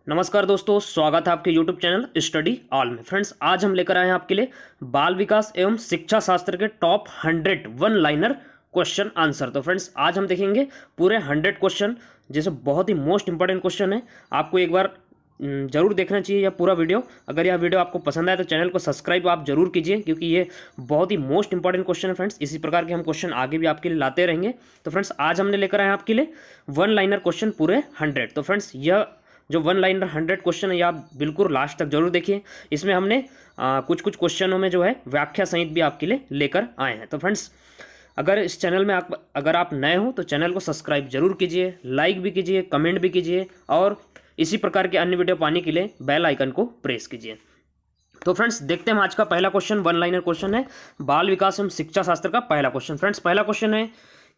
नमस्कार दोस्तों, स्वागत है आपके YouTube चैनल स्टडी ऑल में। फ्रेंड्स, आज हम लेकर आए हैं आपके लिए बाल विकास एवं शिक्षा शास्त्र के top 100 one liner question answer. तो फ्रेंड्स, आज हम देखेंगे पूरे 100 क्वेश्चन, जैसे बहुत ही मोस्ट इंपॉर्टेंट क्वेश्चन है। आपको एक बार जरूर देखना चाहिए यह पूरा वीडियो। अगर यह वीडियो आपको पसंद आए तो चैनल को सब्सक्राइब आप जरूर कीजिए, क्योंकि ये बहुत ही मोस्ट इंपॉर्टेंट क्वेश्चन है फ्रेंड्स। इसी प्रकार के हम क्वेश्चन आगे भी आपके लिए लाते रहेंगे। तो फ्रेंड्स, आज हमने लेकर आए हैं आपके लिए वन लाइनर क्वेश्चन पूरे 100। तो फ्रेंड्स, यह जो वन लाइनर 100 क्वेश्चन है, ये आप बिल्कुल लास्ट तक जरूर देखिए। इसमें हमने कुछ कुछ क्वेश्चनों में जो है व्याख्या सहित भी आपके लिए लेकर आए हैं। तो फ्रेंड्स, अगर इस चैनल में अगर आप नए हो तो चैनल को सब्सक्राइब जरूर कीजिए, लाइक भी कीजिए, कमेंट भी कीजिए, और इसी प्रकार के अन्य वीडियो पाने के लिए बेल आइकन को प्रेस कीजिए। तो फ्रेंड्स, देखते हैं हम आज का पहला क्वेश्चन। वन लाइनर क्वेश्चन है बाल विकास एवं शिक्षा शास्त्र का पहला क्वेश्चन। फ्रेंड्स, पहला क्वेश्चन है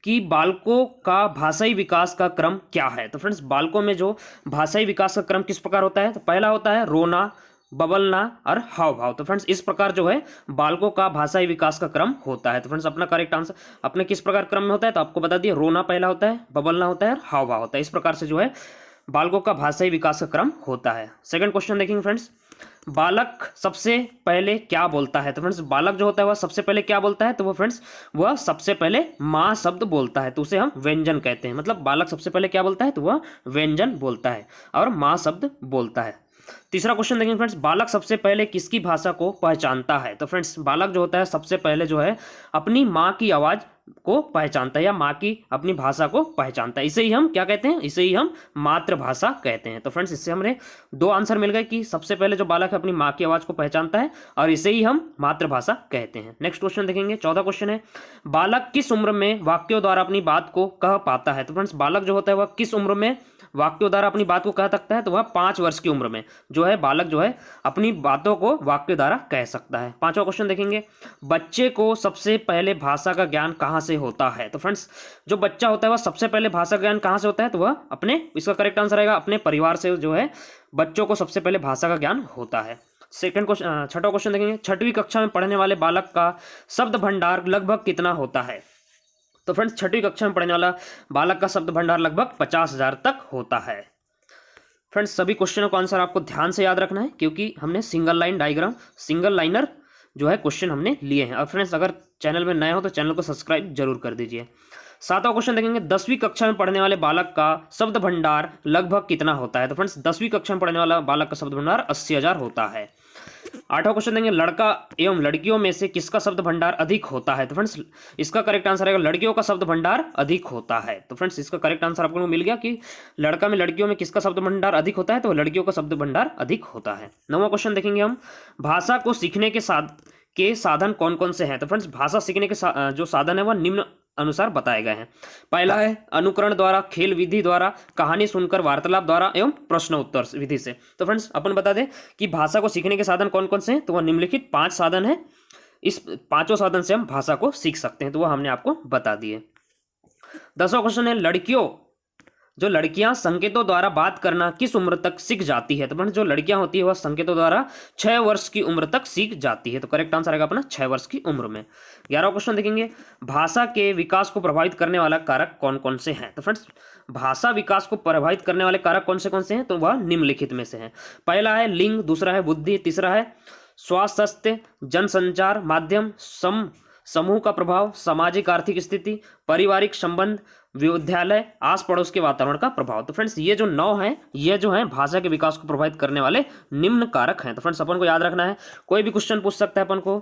कि बालकों का भाषाई विकास का क्रम क्या है। तो फ्रेंड्स, बालकों में जो भाषाई विकास का क्रम किस प्रकार होता है, तो पहला होता है रोना, बबलना और हाव भाव। तो फ्रेंड्स, इस प्रकार जो है बालकों का भाषाई विकास का क्रम होता है। तो फ्रेंड्स, अपना करेक्ट आंसर अपने किस प्रकार क्रम में होता है, तो आपको बता दिए, रोना पहला होता है, बबलना होता है और हाव भाव होता है। इस प्रकार से जो है बालकों का भाषाई विकास का क्रम होता है। सेकंड क्वेश्चन देखेंगे फ्रेंड्स, बालक सबसे पहले क्या बोलता है। तो फ्रेंड्स, बालक जो होता है वह सबसे पहले क्या बोलता है, तो वो फ्रेंड्स वह सबसे पहले माँ शब्द बोलता है, तो उसे हम व्यंजन कहते हैं। मतलब बालक सबसे पहले क्या बोलता है, तो वह व्यंजन बोलता है और माँ शब्द बोलता है। तीसरा क्वेश्चन देखेंगे फ्रेंड्स, बालक सबसे पहले किसकी भाषा को पहचानता है। तो फ्रेंड्स, बालक जो होता है सबसे पहले जो है अपनी माँ की आवाज़ को पहचानता है, या माँ की अपनी भाषा को पहचानता है। इसे ही हम क्या कहते हैं, इसे ही हम मातृभाषा कहते हैं। तो फ्रेंड्स, इससे हमें दो आंसर मिल गए कि सबसे पहले जो बालक है अपनी माँ की आवाज़ को पहचानता है, और इसे ही हम मातृभाषा कहते हैं। नेक्स्ट क्वेश्चन देखेंगे, 14 क्वेश्चन है, बालक किस उम्र में वाक्यों द्वारा अपनी बात को कह पाता है। तो फ्रेंड्स, बालक जो होता है वह किस उम्र में वाक्यों द्वारा अपनी बात को कह सकता है, तो वह 5 वर्ष की उम्र में जो है बालक जो है अपनी बातों को वाक्य द्वारा कह सकता है। पांचवा क्वेश्चन देखेंगे, बच्चे को सबसे पहले भाषा का ज्ञान कहाँ से होता है। तो फ्रेंड्स, जो बच्चा होता है वह सबसे पहले भाषा का ज्ञान कहाँ से होता है, तो वह अपने, इसका करेक्ट आंसर आएगा अपने परिवार से जो है बच्चों को सबसे पहले भाषा का ज्ञान होता है। सेकंड क्वेश्चन, छठा क्वेश्चन देखेंगे, छठवीं कक्षा में पढ़ने वाले बालक का शब्द भंडार लगभग कितना होता है। तो फ्रेंड्स, छठवीं कक्षा में पढ़ने वाला बालक का शब्द भंडार लगभग 50,000 तक होता है। फ्रेंड्स, सभी क्वेश्चनों का आंसर आपको ध्यान से याद रखना है, क्योंकि हमने single line diagram, single liner जो है क्वेश्चन हमने लिए हैं। और फ्रेंड्स, अगर चैनल में नए हो तो चैनल को सब्सक्राइब जरूर कर दीजिए। सातवां क्वेश्चन देखेंगे, 10वीं कक्षा में पढ़ने वाले बालक का शब्द भंडार लगभग कितना होता है। तो फ्रेंड्स, 10वीं कक्षा में पढ़ने वाला बालक का शब्द भंडार 80,000 होता है। आठवां क्वेश्चन देंगे, लड़का एवं लड़कियों में से किसका शब्द भंडार अधिक होता है। तो फ्रेंड्स, इसका करेक्ट आंसर आएगा लड़कियों का शब्द भंडार अधिक होता है। तो फ्रेंड्स, इसका करेक्ट आंसर आपको मिल गया कि लड़का में लड़कियों में किसका शब्द भंडार अधिक होता है, तो लड़कियों का शब्द भंडार अधिक होता है। नौवां क्वेश्चन देखेंगे हम, भाषा को सीखने के साधन कौन कौन से हैं। तो फ्रेंड्स, भाषा सीखने के जो साधन है वह निम्न अनुसार बताए गए हैं। पहला है अनुकरण द्वारा, खेल विधि द्वारा, कहानी सुनकर, वार्तालाप द्वारा एवं प्रश्न उत्तर विधि से। तो फ्रेंड्स, अपन बता दें कि भाषा को सीखने के साधन कौन कौन से हैं, तो वह निम्नलिखित 5 साधन है। इस पांचों साधन से हम भाषा को सीख सकते हैं, तो वह हमने आपको बता दिए। 10वां क्वेश्चन है, जो लड़कियां संकेतों द्वारा बात करना किस उम्र तक सीख जाती है। तो फ्रेंड्स, जो लड़कियां होती है वह संकेतों द्वारा 6 वर्ष की उम्र तक सीख जाती है। तो करेक्ट आंसर आएगा अपना 6 वर्ष की उम्र में। 11वां क्वेश्चन देखेंगे, भाषा के विकास को प्रभावित करने वाला कारक कौन कौन से हैं। तो फ्रेंड्स, भाषा विकास को प्रभावित करने वाले कारक कौन से हैं, तो वह निम्नलिखित में से हैं। पहला है लिंग, दूसरा है बुद्धि, तीसरा है स्वास्थ्य, जनसंचार माध्यम, समूह का प्रभाव, सामाजिक आर्थिक स्थिति, पारिवारिक संबंध, विद्यालय, आस पड़ोस के वातावरण का प्रभाव। तो फ्रेंड्स, ये जो 9 हैं, ये जो है भाषा के विकास को प्रभावित करने वाले निम्न कारक हैं। तो फ्रेंड्स, अपन को याद रखना है, कोई भी क्वेश्चन पूछ सकता है अपन को।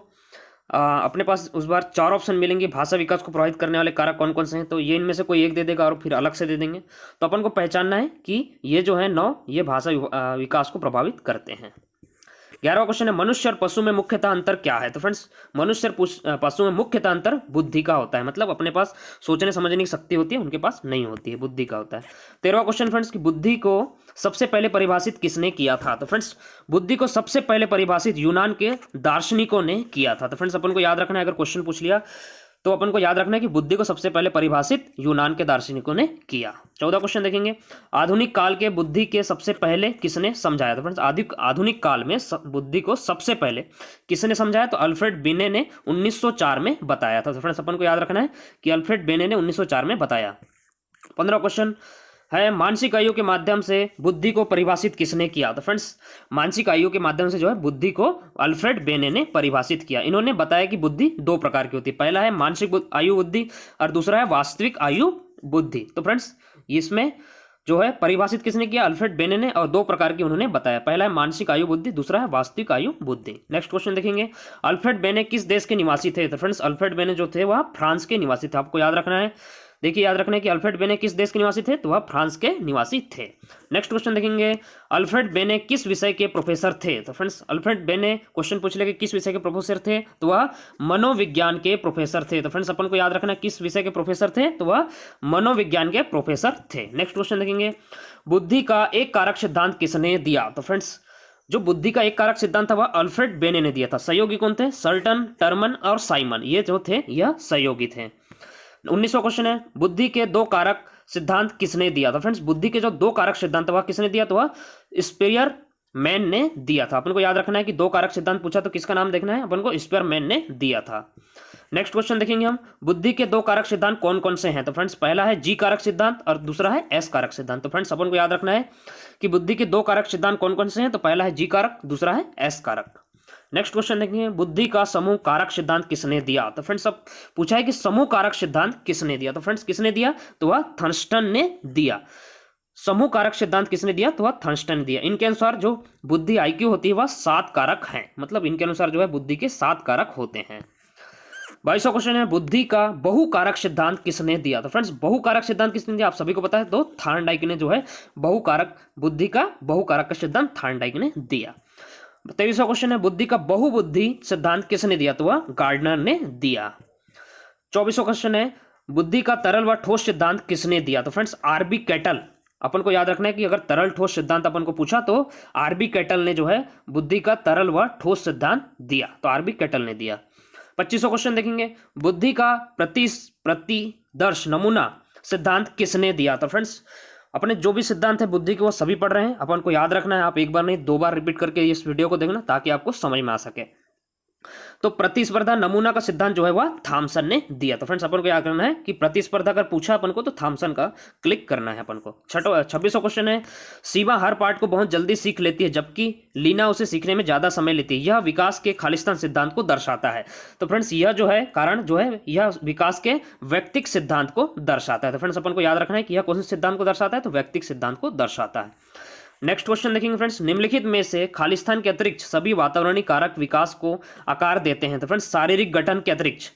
अपने पास उस बार 4 ऑप्शन मिलेंगे, भाषा विकास को प्रभावित करने वाले कारक कौन कौन से हैं, तो ये इनमें से कोई एक दे देगा और फिर अलग से दे देंगे। तो अपन को पहचानना है कि ये जो है 9 ये भाषा विकास को प्रभावित करते हैं। 11वां क्वेश्चन है, मनुष्य और पशु में मुख्यतः अंतर क्या है। तो फ्रेंड्स, मनुष्य और पशु में मुख्यतः अंतर बुद्धि का होता है। मतलब अपने पास सोचने समझने की शक्ति होती है, उनके पास नहीं होती है, बुद्धि का होता है। 13वां क्वेश्चन फ्रेंड्स, कि बुद्धि को सबसे पहले परिभाषित किसने किया था। तो फ्रेंड्स, बुद्धि को सबसे पहले परिभाषित यूनान के दार्शनिकों ने किया था। तो फ्रेंड्स, अपन को याद रखना है, अगर क्वेश्चन पूछ लिया तो अपन को याद रखना है कि बुद्धि को सबसे पहले परिभाषित यूनान के दार्शनिकों ने किया। 14 क्वेश्चन देखेंगे, आधुनिक काल के बुद्धि के सबसे पहले किसने समझाया। तो फ्रेंड्स, आधुनिक काल में बुद्धि को सबसे पहले किसने समझाया, तो अल्फ्रेड बिने ने 1904 में बताया था। तो फ्रेंड्स, अपन को याद रखना है कि अल्फ्रेड बिने ने 1904 में बताया। 15 क्वेश्चन, है मानसिक आयु के माध्यम से बुद्धि को परिभाषित किसने किया? तो फ्रेंड्स मानसिक आयु के माध्यम से जो है बुद्धि को अल्फ्रेड बेने ने परिभाषित किया। इन्होंने बताया कि बुद्धि दो प्रकार की होती है, पहला है मानसिक आयु बुद्धि और दूसरा है वास्तविक आयु बुद्धि। तो फ्रेंड्स इसमें जो है परिभाषित किसने किया? अल्फ्रेड बेने ने, और दो प्रकार की उन्होंने बताया, पहला है मानसिक आयु बुद्धि, दूसरा है वास्तविक आयु बुद्धि। नेक्स्ट क्वेश्चन देखेंगे, अल्फ्रेड बेने किस देश के निवासी थे? तो फ्रेंड्स अल्फ्रेड बेने जो थे वह फ्रांस के निवासी थे। आपको याद रखना है, देखिए याद रखना है कि अल्फ्रेड बेने किस देश के निवासी थे? तो वह फ्रांस के निवासी थे। नेक्स्ट क्वेश्चन देखेंगे, अल्फ्रेड बेने किस विषय के प्रोफेसर थे? तो फ्रेंड्स अल्फ्रेड बेने क्वेश्चन पूछ लेंगे किस विषय के प्रोफेसर थे? तो वह मनोविज्ञान के प्रोफेसर थे। तो फ्रेंड्स अपन को याद रखना है किस विषय के प्रोफेसर थे? तो वह मनोविज्ञान के प्रोफेसर थे। नेक्स्ट क्वेश्चन देखेंगे, बुद्धि का एक कारक सिद्धांत किसने दिया? तो फ्रेंड्स जो बुद्धि का एक कारक सिद्धांत था वह अल्फ्रेड बेने ने दिया था। सहयोगी कौन थे? सर्टन, टर्मन और साइमन, ये जो थे यह सहयोगी थे। 19वां क्वेश्चन है, बुद्धि के दो कारक सिद्धांत किसने दिया? तो फ्रेंड्स बुद्धि के जो दो कारक सिद्धांत वह किसने दिया? तो वह स्पेयर मैन ने दिया था। अपन को याद रखना है कि दो कारक सिद्धांत पूछा तो किसका नाम देखना है? अपन को स्पेयर मैन ने दिया था। नेक्स्ट क्वेश्चन देखेंगे हम, बुद्धि के दो कारक सिद्धांत कौन कौन से हैं? तो फ्रेंड्स पहला है जी कारक सिद्धांत और दूसरा है एस कारक सिद्धांत। तो फ्रेंड्स अपन को याद रखना है कि बुद्धि के दो कारक सिद्धांत कौन कौन से हैं? तो पहला है जी कारक, दूसरा है एस कारक। नेक्स्ट क्वेश्चन देखेंगे, बुद्धि का समूह कारक सिद्धांत किसने दिया? तो फ्रेंड्स अब पूछा है कि समूह कारक सिद्धांत किसने दिया? तो फ्रेंड्स किसने दिया? तो वह थर्स्टन ने दिया। समूह कारक सिद्धांत किसने दिया? तो वह थर्स्टन ने दिया। इनके अनुसार जो बुद्धि आईक्यू होती है वह 7 कारक है, मतलब इनके अनुसार जो है बुद्धि के 7 कारक होते हैं। 22वां क्वेश्चन है, बुद्धि का बहुकारक सिद्धांत किसने दिया? तो फ्रेंड्स बहुकारक सिद्धांत किसने दिया? आप सभी को पता है, तो थॉर्नडाइक ने जो है बहुकारक बुद्धि का बहुकारक का सिद्धांत थॉर्नडाइक ने दिया। 23वां क्वेश्चन है, बुद्धि का बहुबुद्धि सिद्धांत किसने दिया? तो वह गार्डनर ने दिया। 24वां क्वेश्चन है, बुद्धि का तरल व ठोस सिद्धांत किसने दिया? तो फ्रेंड्स आरबी कैटल। अपन को याद रखना है कि अगर तरल ठोस सिद्धांत अपन को पूछा तो आरबी कैटल ने जो है बुद्धि का तरल व ठोस सिद्धांत दिया, तो आरबी कैटल ने दिया। 25वां क्वेश्चन देखेंगे, बुद्धि का प्रतिदर्श नमूना सिद्धांत किसने दिया? तो फ्रेंड्स अपने जो भी सिद्धांत है बुद्धि के वो सभी पढ़ रहे हैं, अपन को याद रखना है। आप एक बार नहीं 2 बार रिपीट करके इस वीडियो को देखना ताकि आपको समझ में आ सके। तो प्रतिस्पर्धा नमूना का सिद्धांत जो है वह थॉमसन ने दिया। तो फ्रेंड्स अपन को याद करना है कि प्रतिस्पर्धा अगर पूछा अपन को तो थॉमसन का क्लिक करना है अपन को। 26वां क्वेश्चन है, सीमा हर पार्ट को बहुत जल्दी सीख लेती है जबकि लीना उसे सीखने में ज्यादा समय लेती है, यह विकास के खालिस्तान सिद्धांत को दर्शाता है। तो फ्रेंड्स यह जो है कारण जो है यह विकास के व्यक्तिक सिद्धांत को दर्शाता है। तो फ्रेंड्स अपन को याद रखना है कि यह कौन से सिद्धांत को दर्शाता है? तो व्यक्तिक सिद्धांत को दर्शाता है। नेक्स्ट क्वेश्चन देखेंगे फ्रेंड्स, निम्नलिखित में से खालिस्तान के अतिरिक्त सभी वातावरणीय कारक विकास को आकार देते हैं। तो फ्रेंड्स शारीरिक गठन के अतिरिक्त,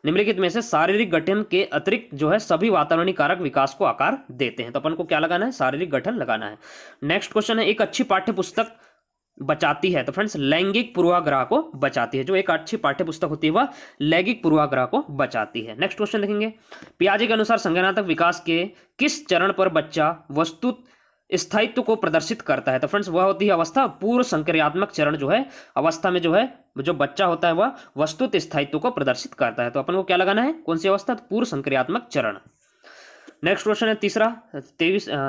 निम्नलिखित में से शारीरिक गठन के अतिरिक्त जो है सभी वातावरणीय कारक विकास को आकार देते हैं। तो अपन को क्या लगाना है? शारीरिक गठन लगाना है। नेक्स्ट क्वेश्चन है, एक अच्छी पाठ्य पुस्तक बचाती है। तो फ्रेंड्स लैंगिक पूर्वाग्रह को बचाती है। जो एक अच्छी पाठ्य पुस्तक होती है वह लैंगिक पूर्वाग्रह को बचाती है। नेक्स्ट क्वेश्चन देखेंगे, पियाजे के अनुसार संज्ञानात्मक विकास के किस चरण पर बच्चा वस्तु स्थायित्व को प्रदर्शित करता है? तो फ्रेंड्स वह होती है अवस्था पूर्व संक्रियात्मक चरण। जो है अवस्था में जो है जो बच्चा होता है वह वस्तुत स्थायित्व को प्रदर्शित करता है। तो अपन को क्या लगाना है? कौन सी अवस्था? पूर्व संक्रियात्मक चरण। नेक्स्ट क्वेश्चन है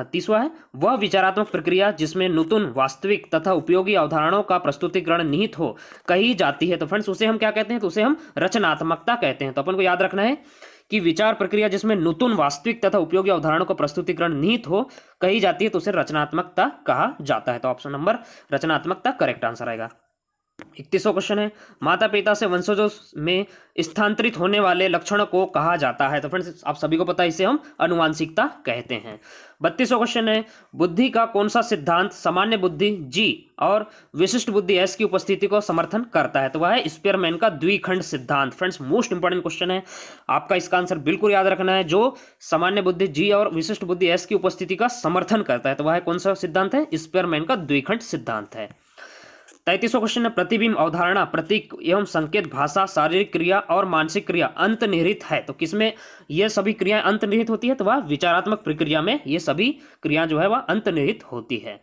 30वां है, वह विचारात्मक प्रक्रिया जिसमें नूतन वास्तविक तथा उपयोगी अवधारणाओं का प्रस्तुतिकरण निहित हो कही जाती है। तो फ्रेंड्स उसे हम क्या कहते हैं? तो उसे हम रचनात्मकता कहते हैं। तो अपन को याद रखना है कि विचार प्रक्रिया जिसमें नूतन वास्तविक तथा उपयोगी अवधारणाओं का प्रस्तुतिकरण निहित हो कही जाती है तो उसे रचनात्मकता कहा जाता है। तो ऑप्शन नंबर रचनात्मकता करेक्ट आंसर आएगा। 31वां क्वेश्चन है, माता पिता से वंशजों में स्थानांतरित होने वाले लक्षणों को कहा जाता है। तो फ्रेंड्स आप सभी को पता है इसे हम आनुवांशिकता कहते हैं। 32वां क्वेश्चन है, बुद्धि का कौन सा सिद्धांत सामान्य बुद्धि जी और विशिष्ट बुद्धि एस की उपस्थिति को समर्थन करता है? तो वह है स्पीयरमैन का द्विखंड सिद्धांत। फ्रेंड्स मोस्ट इंपॉर्टेंट क्वेश्चन है, आपका इसका आंसर बिल्कुल याद रखना है। जो सामान्य बुद्धि जी और विशिष्ट बुद्धि एस की उपस्थिति का समर्थन करता है तो वह कौन सा सिद्धांत है? स्पीयरमैन का द्विखंड सिद्धांत है। 33वां क्वेश्चन है, प्रतिबिंब अवधारणा प्रतीक एवं संकेत भाषा शारीरिक क्रिया और मानसिक क्रिया अंतर्निहित है। तो किसमें ये सभी क्रियाएं अंतर्निहित होती है? तो वह विचारात्मक प्रक्रिया में ये सभी क्रियाएं जो है वह अंतर्निहित होती है।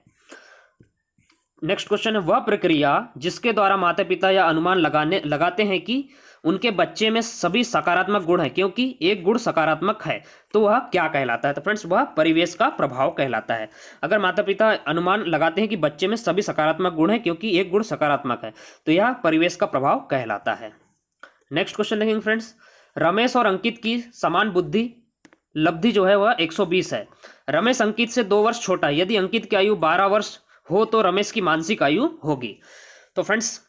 नेक्स्ट क्वेश्चन है, वह प्रक्रिया जिसके द्वारा माता पिता या अनुमान लगाते हैं कि उनके बच्चे में सभी सकारात्मक गुण है क्योंकि एक गुण सकारात्मक है तो वह क्या कहलाता है? तो फ्रेंड्स वह परिवेश का प्रभाव कहलाता है। अगर माता पिता अनुमान लगाते हैं कि बच्चे में सभी सकारात्मक गुण है क्योंकि एक गुण सकारात्मक है तो यह परिवेश का प्रभाव कहलाता है। नेक्स्ट क्वेश्चन देखेंगे फ्रेंड्स, रमेश और अंकित की समान बुद्धि लब्धि जो है वह 120 है। रमेश अंकित से 2 वर्ष छोटा है, यदि अंकित की आयु 12 वर्ष हो तो रमेश की मानसिक आयु होगी। तो फ्रेंड्स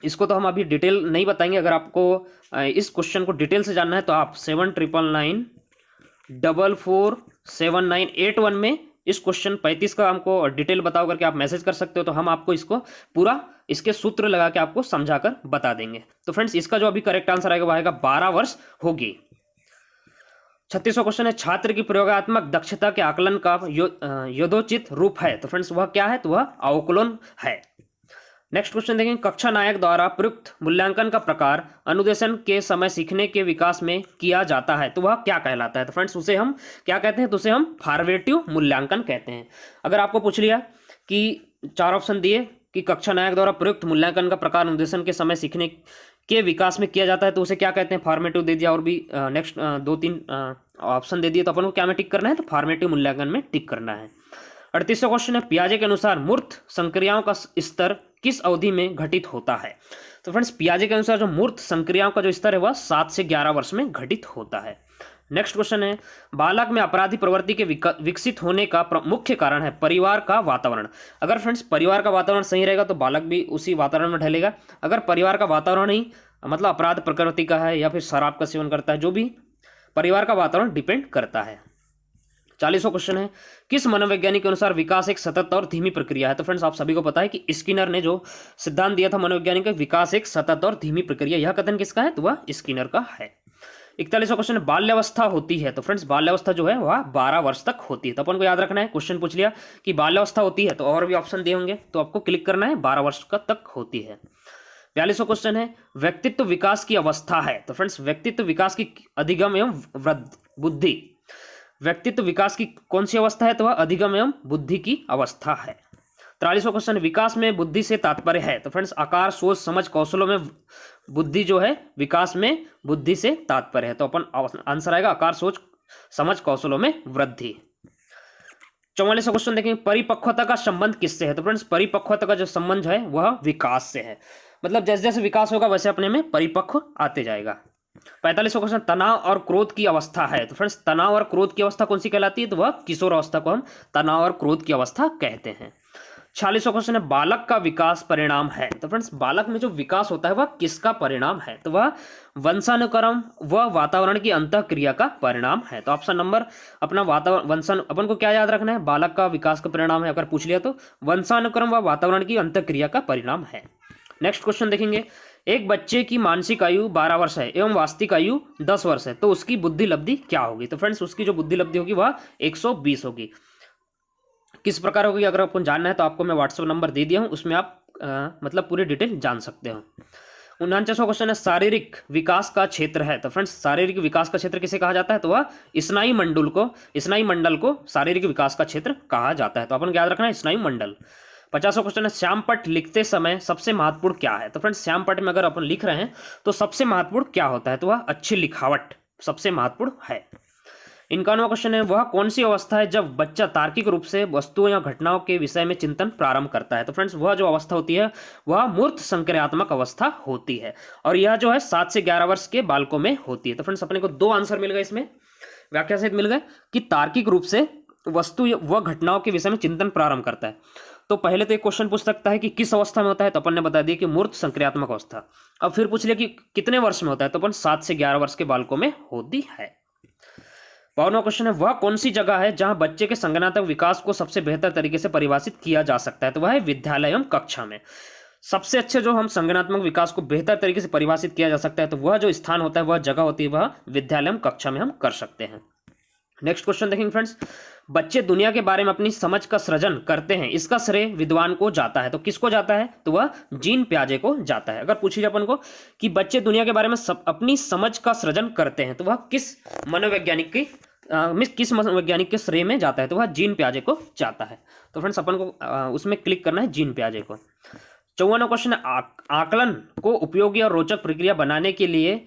इसको तो हम अभी डिटेल नहीं बताएंगे, अगर आपको इस क्वेश्चन को डिटेल से जानना है तो आप 7999447981 में इस क्वेश्चन 35 का हमको डिटेल बताओ करके आप मैसेज कर सकते हो, तो हम आपको इसको पूरा इसके सूत्र लगा के आपको समझाकर बता देंगे। तो फ्रेंड्स इसका जो अभी करेक्ट आंसर आएगा वो आएगा 12 वर्ष होगी। 36वां क्वेश्चन है, छात्र की प्रयोगात्मक दक्षता के आकलन का यथोचित रूप है। तो फ्रेंड्स वह क्या है, तो वह अवकलन है। नेक्स्ट क्वेश्चन देखेंगे, कक्षा नायक द्वारा प्रयुक्त मूल्यांकन का प्रकार अनुदेशन के समय सीखने के विकास में किया जाता है, तो वह क्या कहलाता है। तो फ्रेंड्स उसे हम क्या कहते हैं, तो उसे हम फॉर्मेटिव मूल्यांकन कहते हैं। अगर आपको पूछ लिया कि 4 ऑप्शन दिए कि कक्षा नायक द्वारा प्रयुक्त मूल्यांकन का प्रकार अनुदेशन के समय सीखने के विकास में किया जाता है, तो उसे क्या कहते हैं, फॉर्मेटिव दे दिया, और भी नेक्स्ट 2-3 ऑप्शन दे दिए, तो अपन को क्या में टिक करना है, तो फॉर्मेटिव मूल्यांकन में टिक करना है। 38वां क्वेश्चन है, पियाजे के अनुसार मूर्त संक्रियाओं का स्तर किस अवधि में घटित होता है। तो फ्रेंड्स पियाजे के अनुसार जो मूर्त संक्रियाओं का जो स्तर है वह 7 से 11 वर्ष में घटित होता है। नेक्स्ट क्वेश्चन है, बालक में अपराधी प्रवृत्ति के विकसित होने का मुख्य कारण है परिवार का वातावरण। अगर फ्रेंड्स परिवार का वातावरण सही रहेगा तो बालक भी उसी वातावरण में ढलेगा। अगर परिवार का वातावरण ही मतलब अपराध प्रकृति का है या फिर शराब का सेवन करता है, जो भी परिवार का वातावरण डिपेंड करता है। 40वां क्वेश्चन है, किस मनोवैज्ञानिक के अनुसार विकास एक सतत और धीमी प्रक्रिया है। तो फ्रेंड्स आप सभी को पता है कि स्किनर ने जो सिद्धांत दिया था मनोवैज्ञानिक का, विकास एक सतत और धीमी प्रक्रिया, यह कथन किसका है, तो वह स्किनर का है। 41वां क्वेश्चन है, बाल्यावस्था होती है। तो फ्रेंड्स बाल्यावस्था जो है वह 12 वर्ष तक होती है। तो अपन को याद रखना है, क्वेश्चन पूछ लिया कि बाल्यावस्था होती है तो और भी ऑप्शन दिए होंगे, तो आपको क्लिक करना है 12 वर्ष का तक होती है। 42वां क्वेश्चन है, व्यक्तित्व विकास की अवस्था है। तो फ्रेंड्स व्यक्तित्व विकास की अधिगम एवं बुद्धि, व्यक्तित्व विकास की कौन सी अवस्था है, तो वह अधिगम एवं बुद्धि की अवस्था है। 43वां क्वेश्चन, विकास में बुद्धि से तात्पर्य है। तो फ्रेंड्स आकार, सोच, समझ, कौशलों में बुद्धि जो है विकास में बुद्धि से तात्पर्य है, तो अपन आंसर आएगा आकार, सोच, समझ, कौशलों में वृद्धि। 44वां क्वेश्चन देखेंगे, परिपक्वता का संबंध किससे है। तो फ्रेंड्स परिपक्वता का जो संबंध है वह विकास से है, मतलब जैसे जैसे विकास होगा वैसे अपने में परिपक्व आते जाएगा। 45वां क्वेश्चन, तनाव और क्रोध की अवस्था है। तो फ्रेंड्स तनाव और क्रोध की अवस्था कौन सी कहलाती है, तो वह किशोर अवस्था को हम तनाव और क्रोध की अवस्था कहते हैं। 46वां क्वेश्चन है, बालक का विकास परिणाम है। तो फ्रेंड्स बालक में जो विकास होता है वह किसका परिणाम है, तो वह वंशानुक्रम व वातावरण की अंतःक्रिया का परिणाम है। तो ऑप्शन नंबर अपना वंशानु, अपन को क्या याद रखना है, बालक का विकास का परिणाम है, अगर पूछ लिया तो वंशानुक्रम व वातावरण की अंतःक्रिया का परिणाम है। नेक्स्ट क्वेश्चन देखेंगे, एक बच्चे की मानसिक आयु 12 वर्ष है एवं वास्तविक आयु 10 वर्ष है, तो उसकी बुद्धि लब्धि क्या होगी। तो फ्रेंड्स उसकी जो बुद्धि लब्धि होगी वह 120 होगी। किस प्रकार होगी अगर आपको जानना है तो आपको मैं व्हाट्सएप नंबर दे दिया हूं, उसमें आप मतलब पूरी डिटेल जान सकते हो। 49वां क्वेश्चन है, शारीरिक विकास का क्षेत्र है। तो फ्रेंड्स शारीरिक विकास का क्षेत्र किसे कहा जाता है, तो वह स्नायु मंडल को शारीरिक विकास का क्षेत्र कहा जाता है। तो अपन याद रखना है स्नायु मंडल। 50वां क्वेश्चन है, श्यामपट्ट लिखते समय सबसे महत्वपूर्ण क्या है। तो फ्रेंड्स श्यामपट्ट में अगर अपन लिख रहे हैं तो सबसे महत्वपूर्ण क्या होता है, तो वह अच्छी लिखावट सबसे महत्वपूर्ण है। 51वां क्वेश्चन है, वह कौन सी अवस्था है जब बच्चा तार्किक रूप से वस्तुओं या घटनाओं के विषय में चिंतन प्रारंभ करता है। तो फ्रेंड्स वह जो अवस्था होती है वह मूर्त संक्रियात्मक अवस्था होती है, और यह जो है 7 से 11 वर्ष के बालकों में होती है। तो फ्रेंड्स अपने को 2 आंसर मिल गए, इसमें व्याख्या सहित मिल गए कि तार्किक रूप से वस्तु व घटनाओं के विषय में चिंतन प्रारंभ करता है। तो पहले तो एक क्वेश्चन पूछ सकता है कि किस अवस्था में होता है, तो अपन ने बता दिया कि मूर्त संक्रियात्मक अवस्था। अब फिर पूछ लिया कि कितने वर्ष में होता है, तो अपन 7 से 11 वर्ष के बालकों में होती है। 52वां क्वेश्चन है, वह कौन सी जगह है जहां बच्चे के संज्ञानात्मक विकास को सबसे बेहतर तरीके से परिभाषित किया जा सकता है, तो वह है विद्यालय एवं कक्षा में। सबसे अच्छे जो हम संज्ञानात्मक विकास को बेहतर तरीके से परिभाषित किया जा सकता है, तो वह जो स्थान होता है, वह जगह होती है, वह विद्यालय एवं कक्षा में हम कर सकते हैं। नेक्स्ट क्वेश्चन देखेंगे फ्रेंड्स, बच्चे दुनिया के बारे में अपनी समझ का सृजन करते हैं, इसका श्रेय विद्वान को जाता है, तो किसको जाता है, तो वह जीन पियाजे को जाता है। अगर पूछिए अपन को कि बच्चे दुनिया के बारे में अपनी समझ का सृजन करते हैं, तो वह किस मनोवैज्ञानिक के श्रेय में जाता है, तो वह जीन पियाजे को जाता है। तो फ्रेंड्स अपन को उसमें क्लिक करना है जीन पियाजे को। 54वां क्वेश्चन है, आकलन को उपयोगी और रोचक प्रक्रिया बनाने के लिए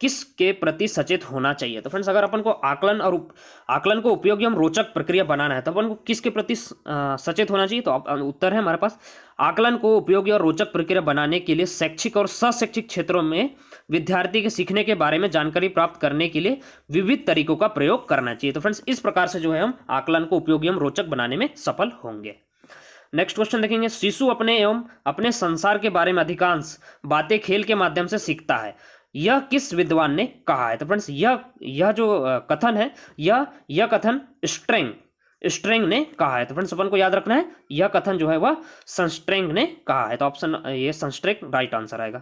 किसके प्रति सचेत होना चाहिए। तो फ्रेंड्स अगर अपन को आकलन को उपयोगी एवं रोचक प्रक्रिया बनाना है तो अपन को किसके प्रति सचेत होना चाहिए। तो उत्तर है हमारे पास आकलन को उपयोगी और रोचक प्रक्रिया बनाने के लिए शैक्षिक और शैक्षिक क्षेत्रों में विद्यार्थी के सीखने के बारे में जानकारी प्राप्त करने के लिए विविध तरीकों का प्रयोग करना चाहिए। तो फ्रेंड्स इस प्रकार से जो है हम आकलन को उपयोगी एवं रोचक बनाने में सफल होंगे। नेक्स्ट क्वेश्चन देखेंगे, शिशु अपने एवं अपने संसार के बारे में अधिकांश बातें खेल के माध्यम से सीखता है, यह किस विद्वान ने कहा है। तो फ्रेंड्स यह जो कथन है यह कथन स्ट्रेंग ने कहा है। तो फ्रेंड्स अपन को याद रखना है यह कथन जो है वह सनस्ट्रेंग ने कहा है। तो ऑप्शन ये सनस्ट्रेंग राइट आंसर आएगा।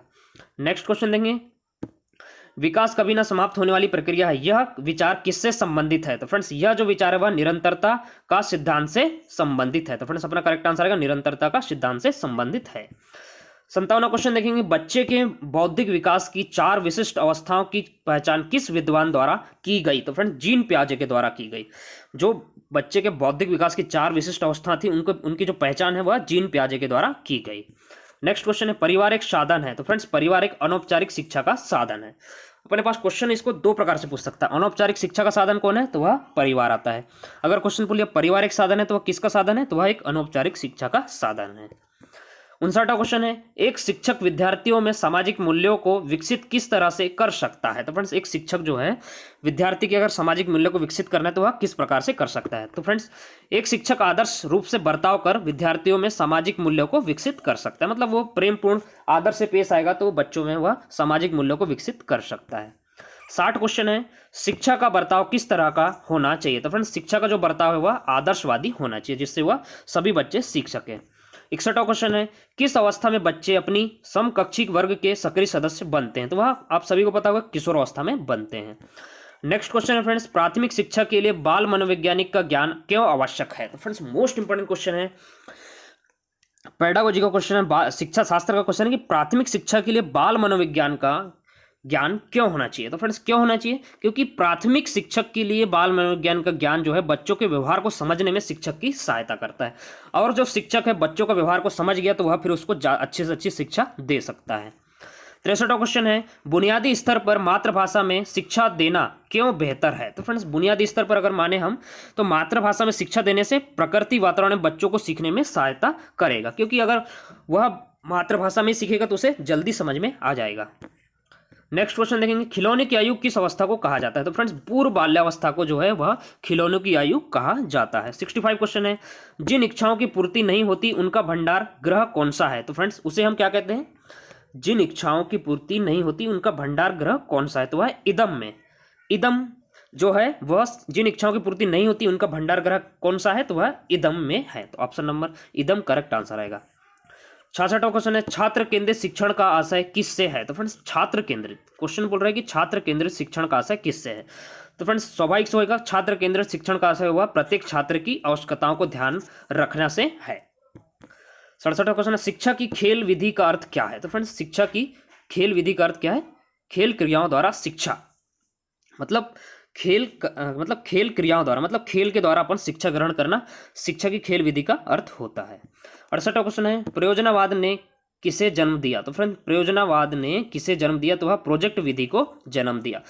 नेक्स्ट क्वेश्चन देंगे, विकास कभी ना समाप्त होने वाली प्रक्रिया है, यह विचार किससे संबंधित है। तो फ्रेंड्स यह जो विचार है वह निरंतरता का सिद्धांत से संबंधित है। तो फ्रेंड्स अपना करेक्ट आंसर आएगा निरंतरता का सिद्धांत से संबंधित है। 57वां क्वेश्चन देखेंगे, बच्चे के बौद्धिक विकास की 4 विशिष्ट अवस्थाओं की पहचान किस विद्वान द्वारा की गई। तो फ्रेंड्स जीन पियाजे के द्वारा की गई। जो बच्चे के बौद्धिक विकास की 4 विशिष्ट अवस्था थी उनकी जो पहचान है वह जीन पियाजे के द्वारा की गई। नेक्स्ट क्वेश्चन है, परिवार एक साधन है। तो फ्रेंड्स परिवार एक अनौपचारिक शिक्षा का साधन है। अपने पास क्वेश्चन इसको 2 प्रकार से पूछ सकता है। अनौपचारिक शिक्षा का साधन कौन है, तो वह परिवार आता है। अगर क्वेश्चन पूछ लिया परिवार एक साधन है तो वह किसका साधन है, तो वह एक अनौपचारिक शिक्षा का साधन है। 59वां क्वेश्चन है, एक शिक्षक विद्यार्थियों में सामाजिक मूल्यों को विकसित किस तरह से कर सकता है। तो फ्रेंड्स एक शिक्षक जो है विद्यार्थी के अगर सामाजिक मूल्यों को विकसित करना है तो वह किस प्रकार से कर सकता है। तो फ्रेंड्स एक शिक्षक आदर्श रूप से बर्ताव कर विद्यार्थियों में सामाजिक मूल्यों को विकसित कर सकता है। मतलब वो प्रेमपूर्ण आदर से पेश आएगा तो बच्चों में वह सामाजिक मूल्यों को विकसित कर सकता है। 60 क्वेश्चन है, शिक्षा का बर्ताव किस तरह का होना चाहिए। तो फ्रेंड्स शिक्षा का जो बर्ताव है वह आदर्शवादी होना चाहिए जिससे वह सभी बच्चे सीख सकें। 61वां क्वेश्चन है, किस अवस्था में बच्चे अपनी समकक्षी वर्ग के सक्रिय सदस्य बनते हैं। तो वह आप सभी को पता होगा किशोर अवस्था में बनते हैं। नेक्स्ट क्वेश्चन है फ्रेंड्स, प्राथमिक शिक्षा के लिए बाल मनोवैज्ञानिक का ज्ञान क्यों आवश्यक है। तो फ्रेंड्स मोस्ट इंपोर्टेंट क्वेश्चन है, पेडागोजी का क्वेश्चन है, शिक्षा शास्त्र का क्वेश्चन है कि प्राथमिक शिक्षा के लिए बाल मनोविज्ञान का ज्ञान क्यों होना चाहिए। तो फ्रेंड्स क्यों होना चाहिए, क्योंकि प्राथमिक शिक्षक के लिए बाल मनोविज्ञान का ज्ञान जो है बच्चों के व्यवहार को समझने में शिक्षक की सहायता करता है। और जो शिक्षक है बच्चों का व्यवहार को समझ गया तो वह फिर उसको अच्छी से अच्छी शिक्षा दे सकता है। 63वां क्वेश्चन है, बुनियादी स्तर पर मातृभाषा में शिक्षा देना क्यों बेहतर है। तो फ्रेंड्स बुनियादी स्तर पर अगर माने हम तो मातृभाषा में शिक्षा देने से प्रकृति वातावरण में बच्चों को सीखने में सहायता करेगा, क्योंकि अगर वह मातृभाषा में सीखेगा तो उसे जल्दी समझ में आ जाएगा। नेक्स्ट क्वेश्चन देखेंगे, खिलौने की आयु किस अवस्था को कहा जाता है। तो फ्रेंड्स पूर्व बाल्यावस्था को जो है वह खिलौनों की आयु कहा जाता है। 65 क्वेश्चन है, जिन इच्छाओं की पूर्ति नहीं होती उनका भंडार गृह कौन सा है। तो फ्रेंड्स उसे हम क्या कहते हैं, जिन इच्छाओं की पूर्ति नहीं होती उनका भंडार गृह कौन सा है, तो वह इदम में, इदम जो है वह जिन इच्छाओं की पूर्ति नहीं होती उनका भंडार गृह कौन सा है, तो वह इदम में है। तो ऑप्शन नंबर इदम करेक्ट आंसर आएगा। 66वां क्वेश्चन है, छात्र केंद्रित शिक्षण का आशय किससे है। तो फ्रेंड्स छात्र केंद्रित क्वेश्चन बोल रहा है कि छात्र केंद्रित शिक्षण का आशय किससे है। तो फ्रेंड्स स्वाभाविक से होगा, छात्र केंद्रित शिक्षण का आशय हुआ प्रत्येक छात्र की आवश्यकताओं को ध्यान रखने से है। 67वां क्वेश्चन है, शिक्षा की खेल विधि का अर्थ क्या है। तो फ्रेंड्स शिक्षा की खेल विधि का अर्थ क्या है, खेल क्रियाओं द्वारा शिक्षा, मतलब खेल क्रियाओं द्वारा, मतलब खेल के द्वारा अपन शिक्षा ग्रहण करना शिक्षा की खेल विधि का अर्थ होता है। 68वां क्वेश्चन है, प्रयोजनवाद ने किसे जन्म दिया। तो फ्रेंड्स प्रयोजनवाद ने किसे जन्म दिया, तो वह प्रोजेक्ट विधि को जन्म दिया।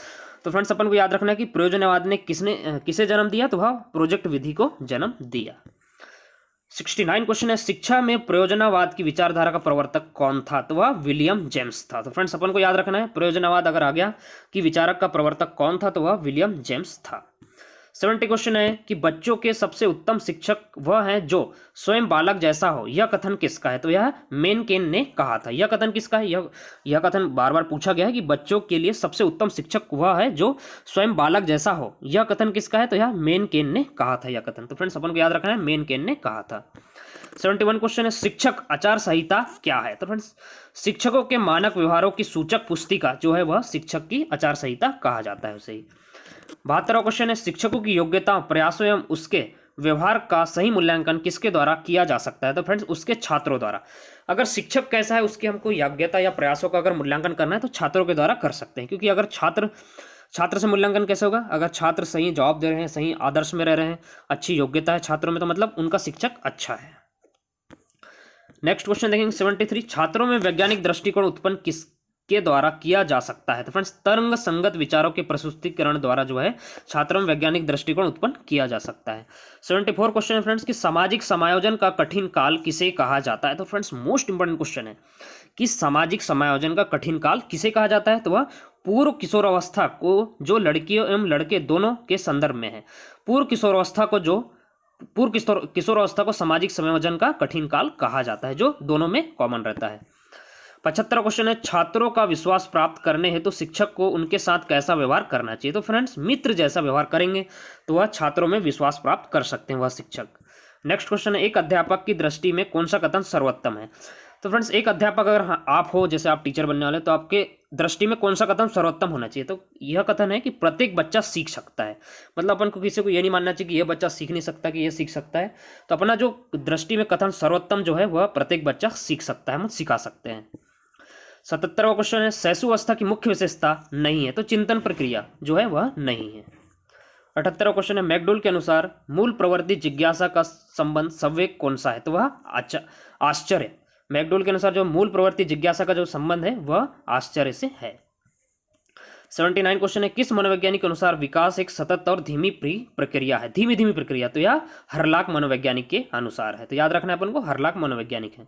तो फ्रेंड्स अपन को याद रखना है कि प्रयोजनवाद ने किसे जन्म दिया, तो वह प्रोजेक्ट विधि को जन्म दिया। 69 क्वेश्चन है, शिक्षा में प्रयोजनवाद की विचारधारा का प्रवर्तक कौन था। तो वह विलियम जेम्स था। तो फ्रेंड्स अपन को याद रखना है प्रयोजनवाद अगर आ गया कि विचारक का प्रवर्तक कौन था, तो वह विलियम जेम्स था। 70 क्वेश्चन है कि बच्चों के सबसे उत्तम शिक्षक वह है जो स्वयं बालक जैसा हो, यह कथन किसका है। तो यह मेनकेन ने कहा था। यह कथन किसका है, यह कथन बार बार पूछा गया है कि बच्चों के लिए सबसे उत्तम शिक्षक वह है जो स्वयं बालक जैसा हो, यह कथन किसका है, तो यह मेनकेन ने कहा था यह कथन। तो फ्रेंड्स अपन को याद रखना है मेनकेन ने कहा था। 71 क्वेश्चन है, शिक्षक आचार संहिता क्या है। तो फ्रेंड्स शिक्षकों के मानक व्यवहारों की सूचक पुस्तिका जो है वह शिक्षक की आचार संहिता कहा जाता है उसे ही। 72वां क्वेश्चन है, शिक्षकों की योग्यता प्रयासों एवं उसके व्यवहार का सही मूल्यांकन किसके द्वारा किया जा सकता है। तो फ्रेंड्स उसके छात्रों द्वारा। अगर शिक्षक कैसा है उसकी हमको योग्यता या प्रयासों का अगर मूल्यांकन करना है तो छात्रों के द्वारा कर सकते हैं, क्योंकि अगर छात्र से मूल्यांकन कैसे होगा, अगर छात्र सही जवाब दे रहे हैं, सही आदर्श में रह रहे हैं, अच्छी योग्यता है छात्रों में, तो मतलब उनका शिक्षक अच्छा है। नेक्स्ट क्वेश्चन देखेंगे 73, छात्रों में वैज्ञानिक दृष्टिकोण उत्पन्न के द्वारा किया जा सकता है। तो फ्रेंड्स तर्क संगत विचारों के प्रस्तुतिकरण द्वारा जो है छात्रों में वैज्ञानिक दृष्टिकोण उत्पन्न किया जा सकता है। 74 क्वेश्चन है फ्रेंड्स कि सामाजिक समायोजन का कठिन काल किसे कहा जाता है। तो फ्रेंड्स मोस्ट इंपोर्टेंट क्वेश्चन है कि सामाजिक समायोजन का कठिन काल किसे कहा जाता है। तो वह पूर्व किशोरावस्था को जो लड़कियों एवं लड़के दोनों के संदर्भ में है। पूर्व किशोरावस्था को सामाजिक समायोजन का कठिन काल कहा जाता है, जो दोनों में कॉमन रहता है। 75 क्वेश्चन है छात्रों का विश्वास प्राप्त करने हेतु शिक्षक को उनके साथ कैसा व्यवहार करना चाहिए। तो फ्रेंड्स मित्र जैसा व्यवहार करेंगे तो वह छात्रों में विश्वास प्राप्त कर सकते हैं वह शिक्षक। नेक्स्ट क्वेश्चन है एक अध्यापक की दृष्टि में कौन सा कथन सर्वोत्तम है। तो फ्रेंड्स एक अध्यापक अगर आप हो, जैसे आप टीचर बनने वाले, तो आपके दृष्टि में कौन सा कथन सर्वोत्तम होना चाहिए। तो यह कथन है कि प्रत्येक बच्चा सीख सकता है। मतलब अपन को किसी को यह नहीं मानना चाहिए कि यह बच्चा सीख नहीं सकता, कि यह सीख सकता है। तो अपना जो दृष्टि में कथन सर्वोत्तम जो है वह प्रत्येक बच्चा सीख सकता है, हम सिखा सकते हैं। 77वां क्वेश्चन है शिशुअवस्था की मुख्य विशेषता नहीं है। तो चिंतन प्रक्रिया जो है वह नहीं है। 78वां क्वेश्चन है मैकडूल के अनुसार मूल प्रवृत्ति जिज्ञासा का संबंध सवेग कौन सा है। तो वह आश्चर्य। मैकडूल के अनुसार जो मूल प्रवृत्ति जिज्ञासा का जो संबंध है वह आश्चर्य से है। 79 क्वेश्चन है किस मनोवैज्ञानिक के अनुसार विकास एक सतत और धीमी प्रक्रिया है। धीमी धीमी प्रक्रिया। तो यह हरलाक मनोवैज्ञानिक के अनुसार है। तो याद रखना है अपन को, हरलाक मनोवैज्ञानिक है।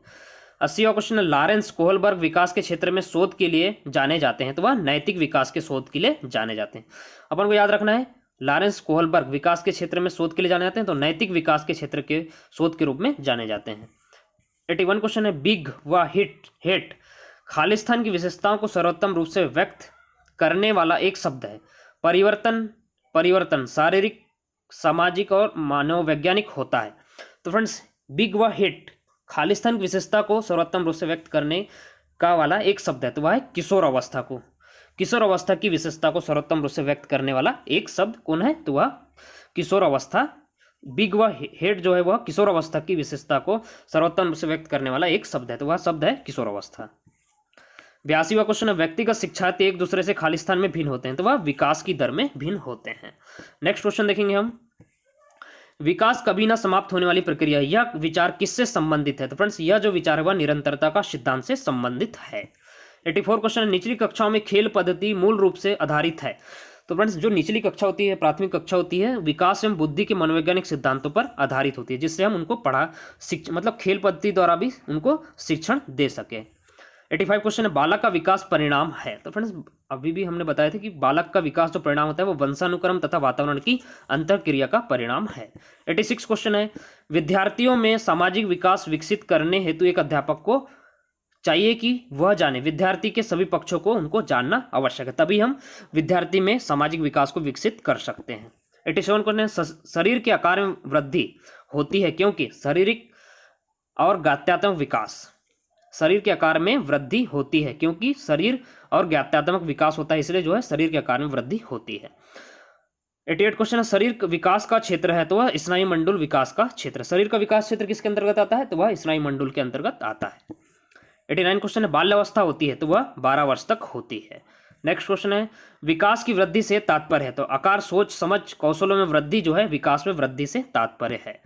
80वां क्वेश्चन है लॉरेंस कोहलबर्ग विकास के क्षेत्र में शोध के लिए जाने जाते हैं। तो वह नैतिक विकास के शोध के लिए जाने जाते हैं। अपन को याद रखना है लॉरेंस कोहलबर्ग विकास के क्षेत्र में शोध के लिए जाने जाते हैं, तो नैतिक विकास के क्षेत्र के शोध के रूप में जाने जाते हैं। 81 क्वेश्चन है बिग व हेट खालिस्तान की विशेषताओं को सर्वोत्तम रूप से व्यक्त करने वाला एक शब्द है। परिवर्तन शारीरिक, सामाजिक और मनोवैज्ञानिक होता है। तो फ्रेंड्स बिग व हिट खालिस्तान की विशेषता को सर्वोत्तम रूप से व्यक्त करने का वाला एक शब्द है। तो वह है किशोर अवस्था की विशेषता को सर्वोत्तम रूप से व्यक्त करने वाला एक शब्द कौन है। तो वह किशोर अवस्था। बिग व हेड जो है वह किशोर अवस्था की विशेषता को सर्वोत्तम रूप से व्यक्त करने वाला एक शब्द है। तो वह शब्द है किशोर अवस्था। 82वां क्वेश्चन है व्यक्तिगत शिक्षार्थी एक दूसरे से खालिस्तान में भिन्न होते हैं। तो वह विकास की दर में भिन्न होते हैं। नेक्स्ट क्वेश्चन देखेंगे हम विकास कभी ना समाप्त होने वाली प्रक्रिया, यह विचार किससे संबंधित है। तो फ्रेंड्स यह जो विचार है वह निरंतरता का सिद्धांत से संबंधित है। 84 क्वेश्चन है निचली कक्षाओं में खेल पद्धति मूल रूप से आधारित है। तो फ्रेंड्स जो निचली कक्षा होती है, प्राथमिक कक्षा होती है, विकास एवं बुद्धि के मनोवैज्ञानिक सिद्धांतों पर आधारित होती है, जिससे हम उनको मतलब खेल पद्धति द्वारा भी उनको शिक्षण दे सके। 85 क्वेश्चन है बालक का विकास परिणाम है। तो फ्रेंड्स अभी भी हमने बताया था कि बालक का विकास जो परिणाम होता है वो वंशानुक्रम तथा वातावरण की अंतरक्रिया का परिणाम है। 86 क्वेश्चन है विद्यार्थियों में सामाजिक विकास विकसित करने हेतु एक अध्यापक को चाहिए कि वह जाने विद्यार्थी के सभी पक्षों को उनको जानना आवश्यक है, तभी हम विद्यार्थी में सामाजिक विकास को विकसित कर सकते हैं। 87 क्वेश्चन है शरीर के आकार में वृद्धि होती है क्योंकि शारीरिक और ज्ञात्यात्मक विकास, शरीर के आकार में वृद्धि होती है क्योंकि शरीर और ज्ञात्यात्मक विकास होता है, इसलिए जो है शरीर के आकार में वृद्धि होती है। 88 क्वेश्चन है शरीर विकास का क्षेत्र है तो वह स्नायु मंडल विकास का क्षेत्र। शरीर का विकास क्षेत्र किसके अंतर्गत आता है। तो वह स्नायु मंडल के अंतर्गत आता है। 89 क्वेश्चन है बाल्यावस्था होती है तो वह 12 वर्ष तक होती है। नेक्स्ट क्वेश्चन है विकास की वृद्धि से तात्पर्य है। तो आकार, सोच, समझ, कौशलों में वृद्धि जो है विकास में वृद्धि से तात्पर्य है।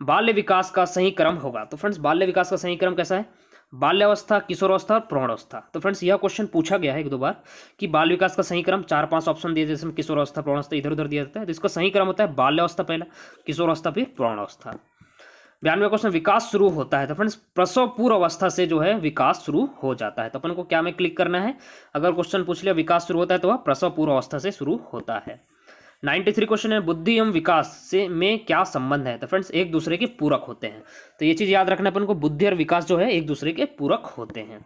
बाल्य विकास का सही क्रम होगा। तो फ्रेंड्स बाल्य विकास का सही क्रम कैसा है। बाल्यावस्था, किशोरावस्था और प्रौढ़ावस्था। तो फ्रेंड्स यह क्वेश्चन पूछा गया है एक दो बार कि बाल विकास का सही क्रम 4-5 ऑप्शन दिए जिसमें किशोरावस्था, प्रौढ़ावस्था इधर उधर दिया जाता है। तो इसका सही क्रम होता है बाल्यावस्था पहला, किशोरावस्था फिर प्रौढ़ावस्था। 92वां क्वेश्चन विकास शुरू होता है। तो फ्रेंड्स प्रसव पूर्व अवस्था से जो है विकास शुरू हो जाता है। तो अपन को क्या में क्लिक करना है, अगर क्वेश्चन पूछ लिया विकास शुरू होता है तो वह प्रसव पूर्व अवस्था से शुरू होता है। 93 क्वेश्चन है बुद्धि एवं विकास से में क्या संबंध है। तो फ्रेंड्स एक दूसरे के पूरक होते हैं। तो ये चीज याद रखना अपन को, बुद्धि और विकास जो है एक दूसरे के पूरक होते हैं।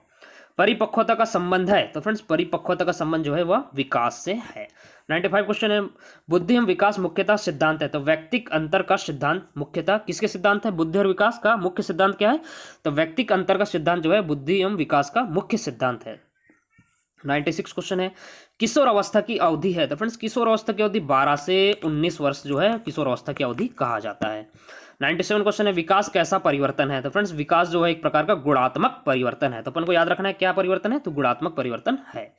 परिपक्वता का संबंध है। तो फ्रेंड्स परिपक्वता का संबंध जो है वह विकास से है। 95 क्वेश्चन है बुद्धि एवं विकास मुख्यतः सिद्धांत है। तो व्यक्तिक अंतर का सिद्धांत मुख्यतः किसके सिद्धांत है। बुद्धि और विकास का मुख्य सिद्धांत क्या है। तो व्यक्तिक अंतर का सिद्धांत जो है बुद्धि एवं विकास का मुख्य सिद्धांत है। 96 क्वेश्चन है किशोर अवस्था की अवधि है। तो फ्रेंड्स किशोर अवस्था की अवधि 12 से 19 वर्ष जो है किशोर अवस्था की अवधि कहा जाता है। 97 क्वेश्चन है विकास कैसा परिवर्तन है। तो फ्रेंड्स विकास जो है एक प्रकार का गुणात्मक परिवर्तन है। तो अपन को याद रखना है क्या परिवर्तन है, तो गुणात्मक परिवर्तन है।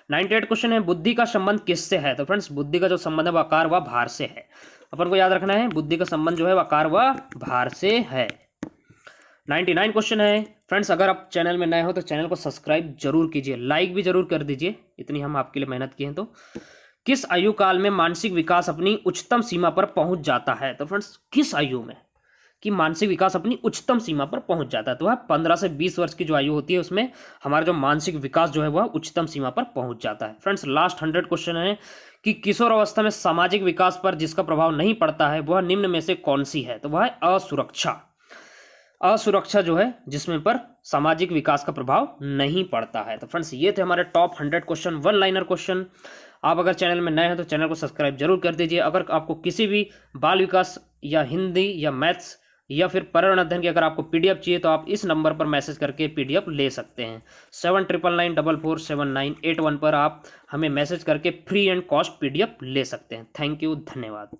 98 क्वेश्चन है बुद्धि का संबंध किससे है। तो फ्रेंड्स बुद्धि का जो संबंध है वह आकार व भार से है। अपन को याद रखना है बुद्धि का संबंध जो है वह आकार व भार से है। 99 क्वेश्चन है फ्रेंड्स अगर आप चैनल में नए हो तो चैनल को सब्सक्राइब जरूर कीजिए, लाइक भी जरूर कर दीजिए, इतनी हम आपके लिए मेहनत किए हैं। तो किस आयु काल में मानसिक विकास अपनी उच्चतम सीमा पर पहुंच जाता है? तो फ्रेंड्स किस आयु में कि मानसिक विकास अपनी उच्चतम सीमा पर पहुंच जाता है? तो वह 15 से 20 वर्ष की जो आयु होती है उसमें हमारा जो मानसिक विकास जो है वह उच्चतम सीमा पर पहुंच जाता है। फ्रेंड्स लास्ट 100 क्वेश्चन है कि किशोर अवस्था में सामाजिक विकास पर जिसका प्रभाव नहीं पड़ता है वह निम्न में से कौन सी है? तो वह है असुरक्षा। असुरक्षा जो है जिसमें पर सामाजिक विकास का प्रभाव नहीं पड़ता है। तो फ्रेंड्स ये थे हमारे top 100 question, one liner question. आप अगर चैनल में नए हैं तो चैनल को सब्सक्राइब जरूर कर दीजिए। अगर आपको किसी भी बाल विकास या हिंदी या मैथ्स या फिर पर्यावरण अध्ययन की अगर आपको पीडीएफ चाहिए तो आप इस नंबर पर मैसेज करके पीडीएफ ले सकते हैं। 7999447981 पर आप हमें मैसेज करके फ्री एंड कॉस्ट पीडीएफ ले सकते हैं। थैंक यू, धन्यवाद।